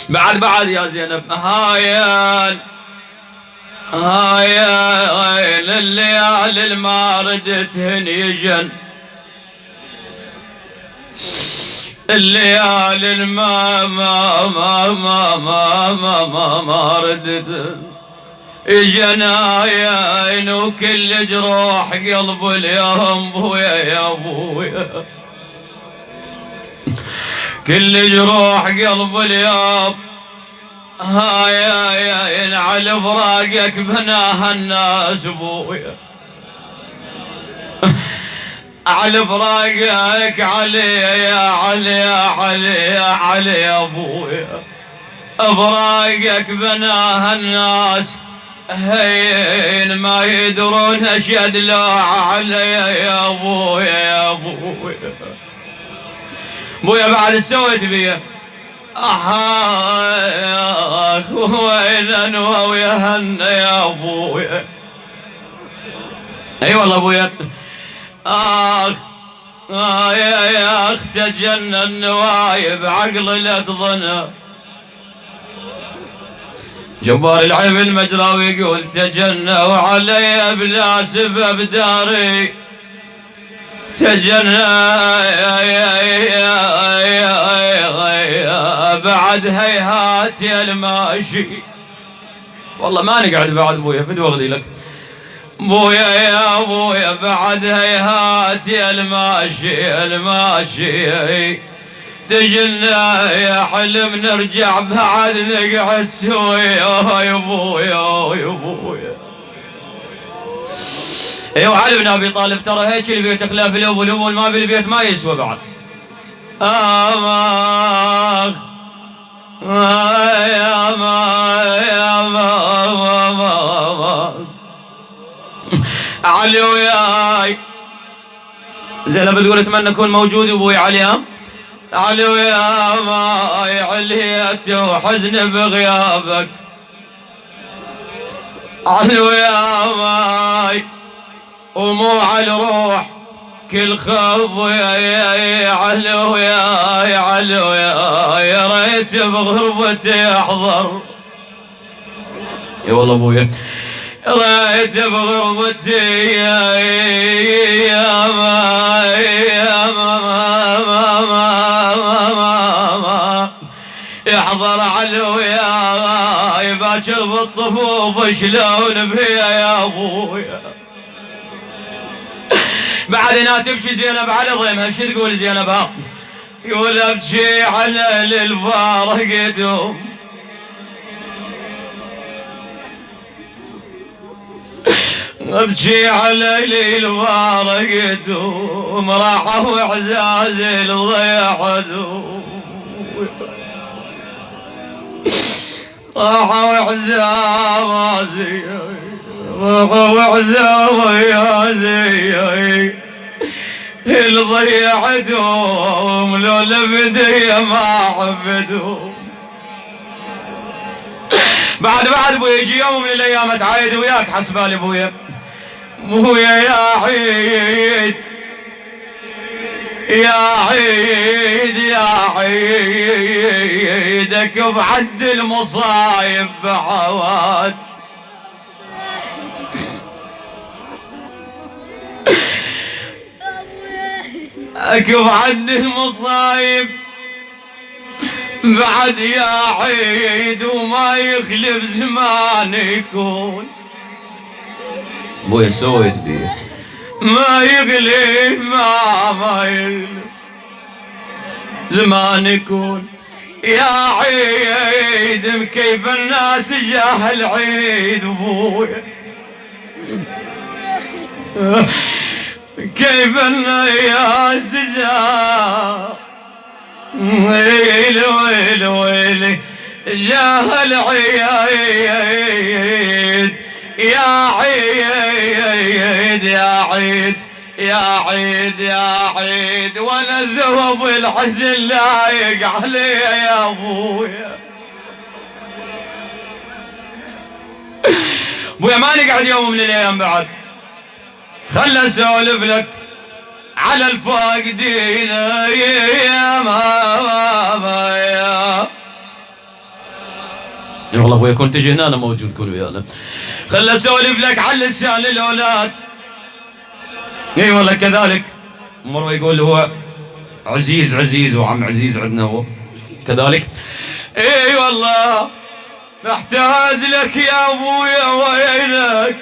بعد يا زينب هاين الليالي الما ردتهن يجن، الليالي ما ردتهن جناين، وكل جروح قلب اليوم بويا يا بويا، كل جروح قلب اليوم هاي على فراقك بناها الناس بويا، على فراقك علي يا علي يا علي يا علي يا ابويا، فراقك بناها الناس هين ما يدرون اشد لا علي يا ابويا يا ابويا. ابويا بعد سويت بيه وين انا ويا هنا يا ابويا. اي والله ابويا يا اخ تجنن النوايب عقل لا تظن، جبار العيب المجراوي يقول تجنوا علي بلا سبب داري، تجنى بعد هيهات يا الماشي. والله ما نقعد بعد ابويا فدوى اغذي لك بويا يا بويا، بعد هيهات يا الماشي الماشي، تجلنا يا حلم نرجع بعد نقعد سوي يا بويا يا بويا. ايوه علي بن ابي طالب ترى هيك البيت خلاف الاول ما بالبيت ما يسوى بعد. ما يا ما علي وياي زينب تقول اتمنى اكون موجود ابوي علي، علي ويا ماي عليت وحزن بغيابك، علي ويا ماي وموع الروح كل خب يا علو يا علو يا ريت بغربتي احضر. اي والله ابويا ريت بغربتي يا ما يحضر علو يا باكر بالطفوف شلون بيا يا ابويا. بعد هنا تبكي زينب على ضيمها، شو تقول زينب؟ يقول ابكي على الفارق دوم، ابكي على الفارق دوم، راحوا اعزازي الضيع دوم، راحوا اعزازي وعزاوي اللي ضيعتهم لو لبدي ما عبدهم. بعد ابويا يجي يوم من الايام اتعايد وياك حسبالي ابويا يا عيد يا عيد يا عيدك بعد المصايب بعواد، اكف عن المصايب بعد يا عيد، وما يخلف زمان يكون ابويا سويت بيه ما يخلف ما يخلف زمان يكون يا عيد. كيف الناس جاه العيد ابويا، كيف الناس جاه ويلي ويلي ويلي جاه العيد يا عيد يا عيد يا عيد يا عيد، وانا الذوب الحزن لايق علي يا ابويا. ابويا ما نقعد يوم من الايام بعد، خل اسولف لك على الفاقدين يا ماما يا والله ابويا كنت تجي هنا انا موجود كون ويانا. خل اسولف لك عن لسان الاولاد. اي والله كذلك. مروه يقول هو عزيز عزيز وعم عزيز عندنا هو كذلك. اي والله محتاج لك يا ابويا وينك.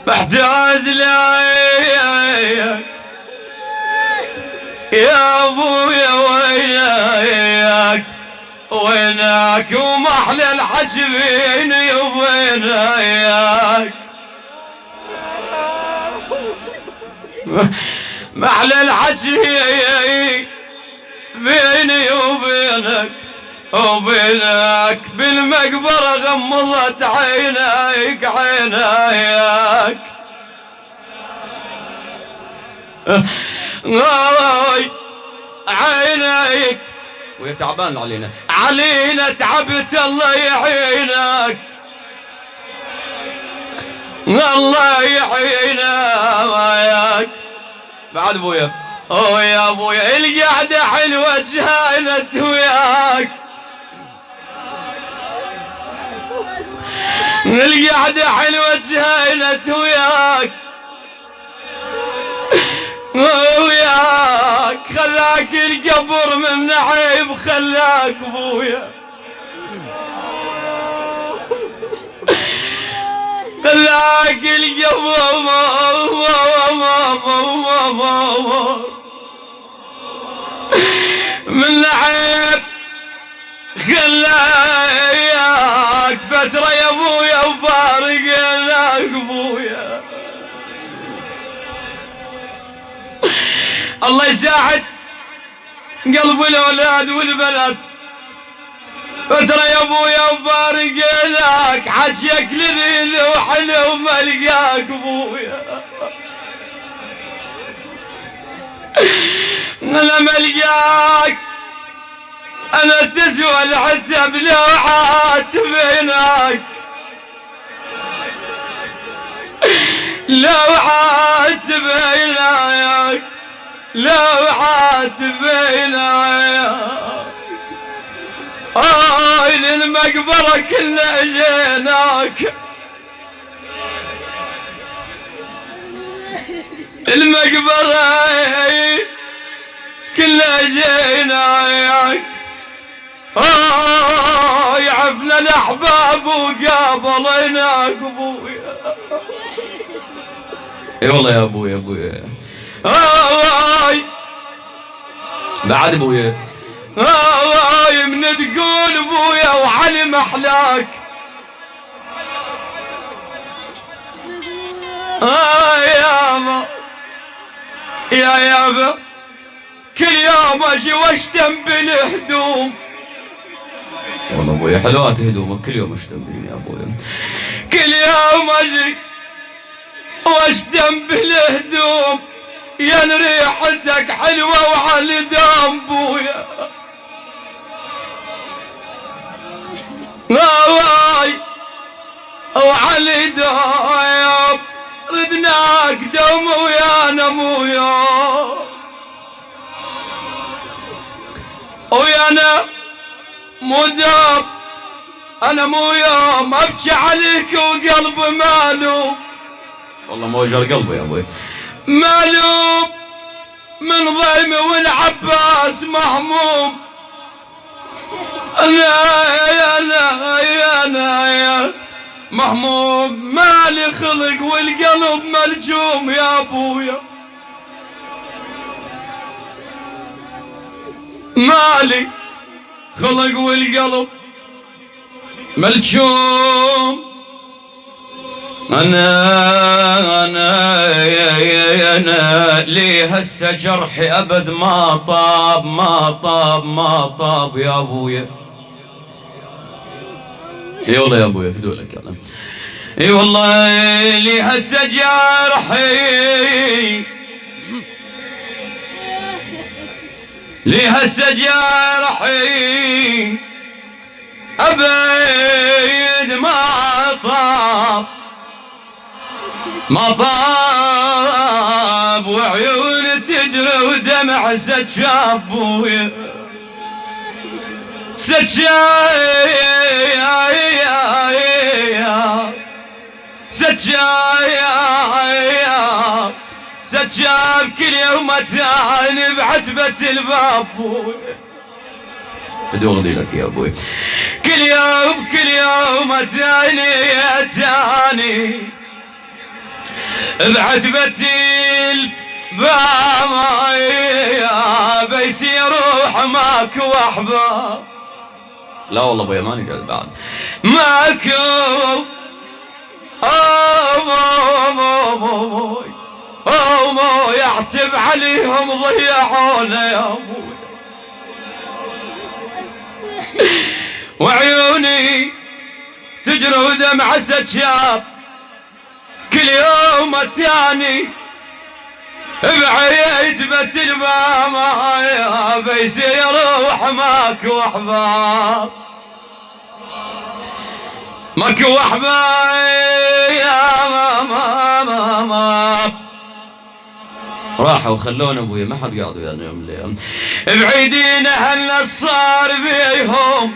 محتاج لك يا ابويا وينك وينك ومحلى الحجبين وينك محلى الحجبين بيني وبينك وبينك بالمقبرة غمضت عينيك عينيك. عينيك ويا تعبان علينا علينا تعبت الله يعينك الله يعينك. بعد ابويا اوه يا ابويا القعدة حلوة جهانت وياك القعدة حلوة جهانت وياك وياك خلاك القبر من نعيب خلاك ابويا خلاك القبر من نعيب خلاك فترة يا ابويا وفارقناك ابويا. الله يساعد قلب الاولاد والبلد. فترة يا ابويا وفارقناك حجيك لذيذ وحلو ما لقاك ابويا. لما لقاك انا تسوى العتب لوحات بينك لوحات بينك لوحات بينك. للمقبرة كلنا جيناك المقبرة كلنا جيناك. يعفنا الاحباب وقابليناك ابويا. اي والله يا ابويا ابويا بعد ابويا من تقول ابويا وعلي محلاك. يابا يا يابا كل يوم اجي واشتم بالهدوم. والله ابويا حلوات هدومك كل يوم اشتم بيني يا ابويا كل يوم اجي واشتم بالهدوم يا ريحتك حلوه وعلى دام بويا. وعلي دام ردناك دوم ويانا مويا ويانا مو دام انا مو يوم ابكي عليك وقلبي مالوم. والله موجر قلبي يا ابوي مالوم من ضيمي والعباس مهموم. انا مهموم مالي خلق والقلب ملجوم يا ابويا. مالي خلق والقلب ملجوم. انا لي هسه جرحي ابد ما طاب ما طاب ما طاب يا ابويا. اي والله يا ابويا فدولك يلا. اي والله لي هسه جرحي لي هسه جرحي ابد ما طاب ما طاب وعيون تجري ودمع دمع سجاب بويا سجاب سجاب سجاب كل يوم اتاني بعتبة الباب بويا بدوغدي لك يا ابوي كل يوم اتاني بعتبة الباب بيسي روح ماك واحباب لا والله ابويا ما نقعد بعد ماكو مو يعتب عليهم ضيعونا يا ابوي وعيوني تجري ودمع سجاب كل يوم التاني بعيتبة الباب بيصير روح ماكو احباب ماكو احباب يا ماما راحوا وخلونا ابويا ما حد قاعد ويانا يوم من الايام بعيدين اهلنا صار بيهم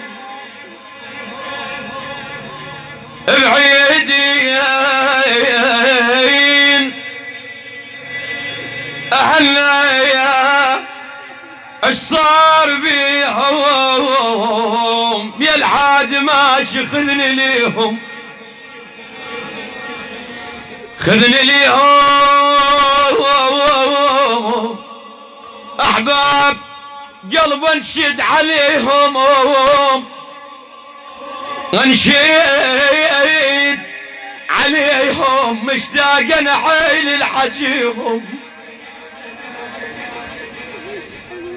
بعيدين اهلنا يا اش صار بيهم يا العاد ماشي خذني ليهم خذني ليهم احباب قلب انشد عليهم انشد عليهم مشتاق انا حيل الحجيهم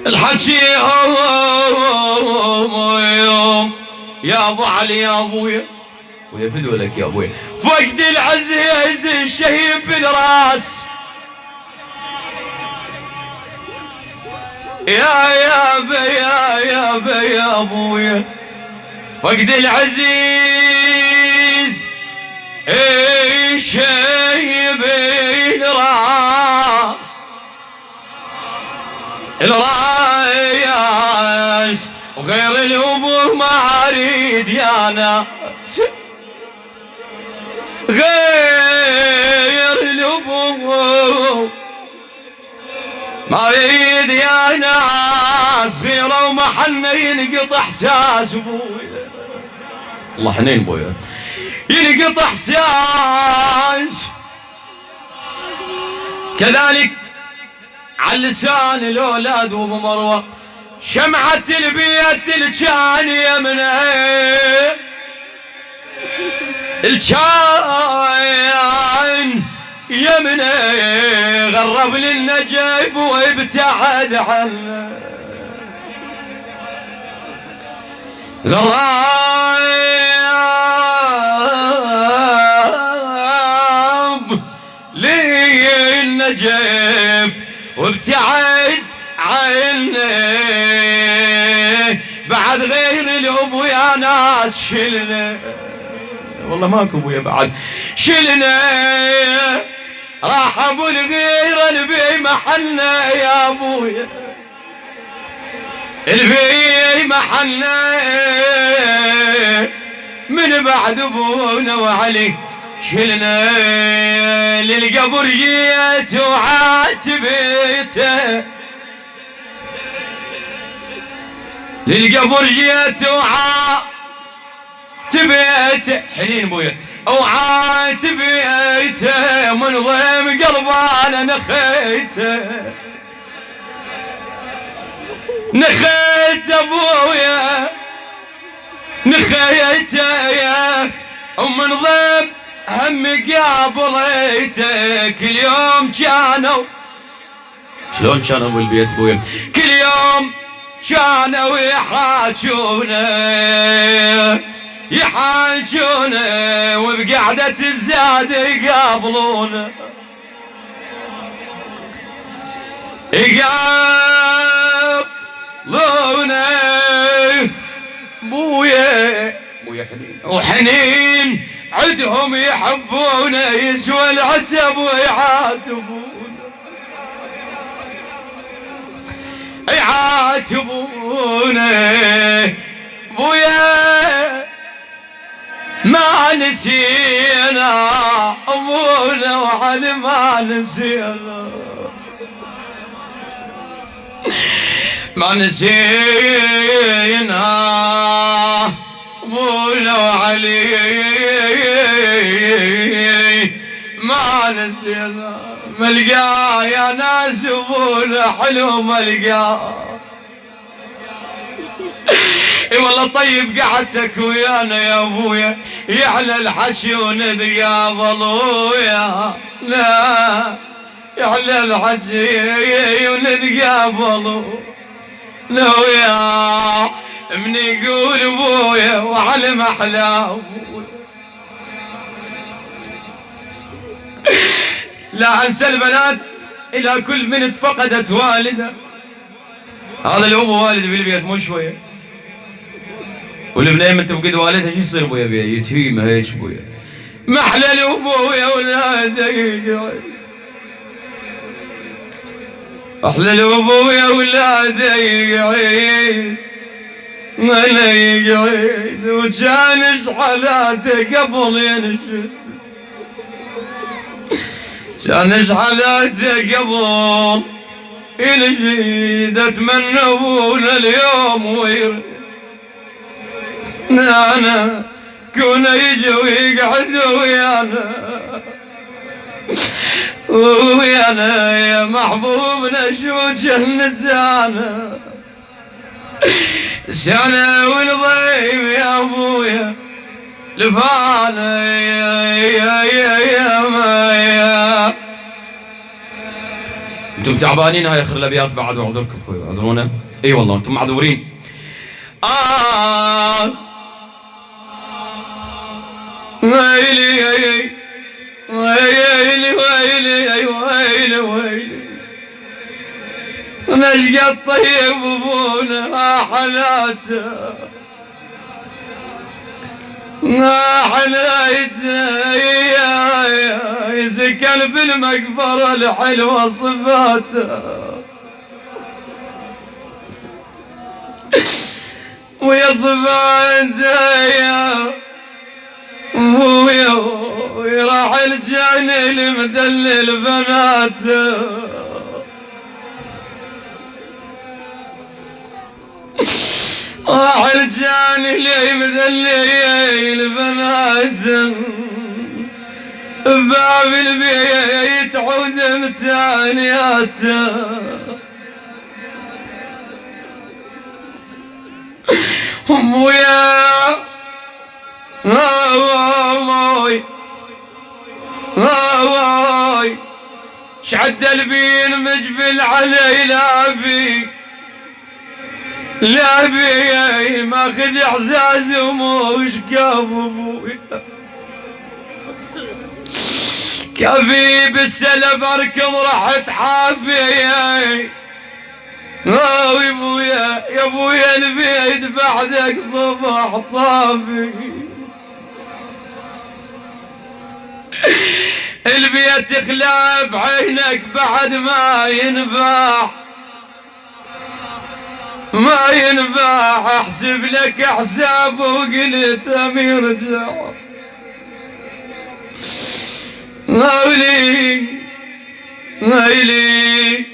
الحجيهم يا ابو علي يا ابويا ويفدوا لك يا ابويا فقد العزيز الشهيب بالراس يا بي يا ابويا فقد العزيز الشهيب الراس وغير الابو ما اريد يا ناس غير الابو ما اريد يا ناس غيره ومحنه ينقطع احساس ابويا الله حنين ابويا ينقطع احساس كذلك على لسان الاولاد وابو مروه شمعة البيت الكان يمنه الكان يمنه غرب للنجف وابتعد عنه غرب للنجف وابتعد عنه بعد غير الابو يا ناس شلنا والله ماكو ابويا بعد شلنا راح ابو الغيره البي محلنا يا ابويا البي محلنا من بعد ابونا وعلي شلنا للقبر جيت وعاتبيته للقبر جيت وعاتبيته حنين ابويا وعاتبيته من ضيم قلب انا نخيت ابويا نخيته يا ومن ضيم همي قابليته كل يوم كانوا شلون كانوا بالبيت ابويا كل يوم كانوا يحاجونا وبقعدة الزاد يقابلونا بويا حنين وحنين عدهم يحبونا يسوى العتب ويعاتبونا يعاتبونه بويا ما نسينا ابونا وعلي ما نسينا ما نسينا ابونا وعلي ما نسينا ملقاه يا ناس ابونا حلو ملقاه اي والله طيب قعدتك ويانا يا ابويا يعلى الحشي ونتقابل ويا لا يعلى الحشي ونتقابل لو يا من يقول ابويا وعلى محلاه لا انسى البنات الى كل من فقدت والده هذا الابو والد بالبيت مو شويه والبنيه من تفقد والدها شو يصير بويا بيها يتيمه هيك بويا محلى الابويا ولاده يقعد احلى الابويا ولاده يقعد ولا يقعد وكان شحالاته قبل ينشد كان شحالاته قبل ينشد اتمنى ابونا اليوم ويرد انا كون يجي ويقعد ويانا يا محبوبنا شوجه النسانة سنة والضيم يا ابويا لفانا يا انتم تعبانين هاي اخر الابيات بعد واعذركم اخوي اعذرونا اي والله انتم معذورين ويلي ويلي ويلي ويلي ويلي نشقى الطيب ابونا حلاته حلايته يسكن في المقبرة الحلوة صفاته ويا صفاته يا وراح الجاني المدلل بناته راح الجاني اللي مدلل بناته باب البيت عود متانياته ويا شعد البين مجبل علي لابي ماخذ احزاز وموش كاف ابويا كافي بالسلب اركض رحت حافي يا ابويا يا ابويا البيت بعدك صبح طافي البيت تخلاف عينك بعد ما ينفع احسب لك حساب وقلت امير رجع ويلي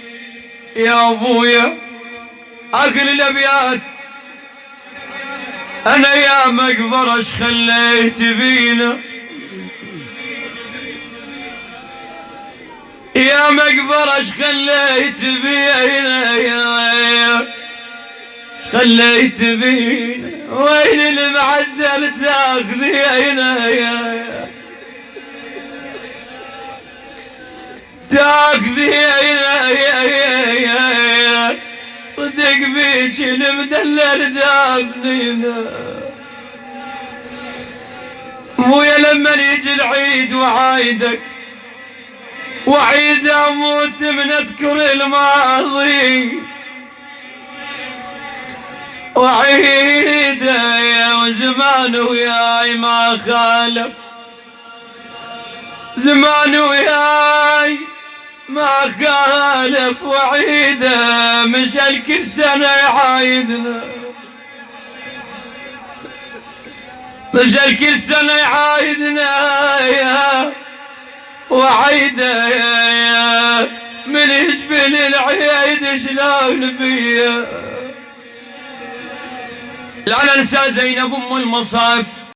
يا ابويا اكل الابيات انا يا مقبره اش خليت فينا يا مقبره اش خليت فينا خليت فينا وين المعدل تاخذينا يا صدق بيك المدلل دافنينا مويا لما يجي العيد وعايدك وعيد اموت من اذكر الماضي وعيد يا وزمان وياي ما خالف زمان وياي ما خالف وعيده مشى كل سنة يعايدنا، مشى كل سنة يعايدنا يا وعيده يا من يجبن العيد شلون بيه. لا ننسى زينب ام المصاب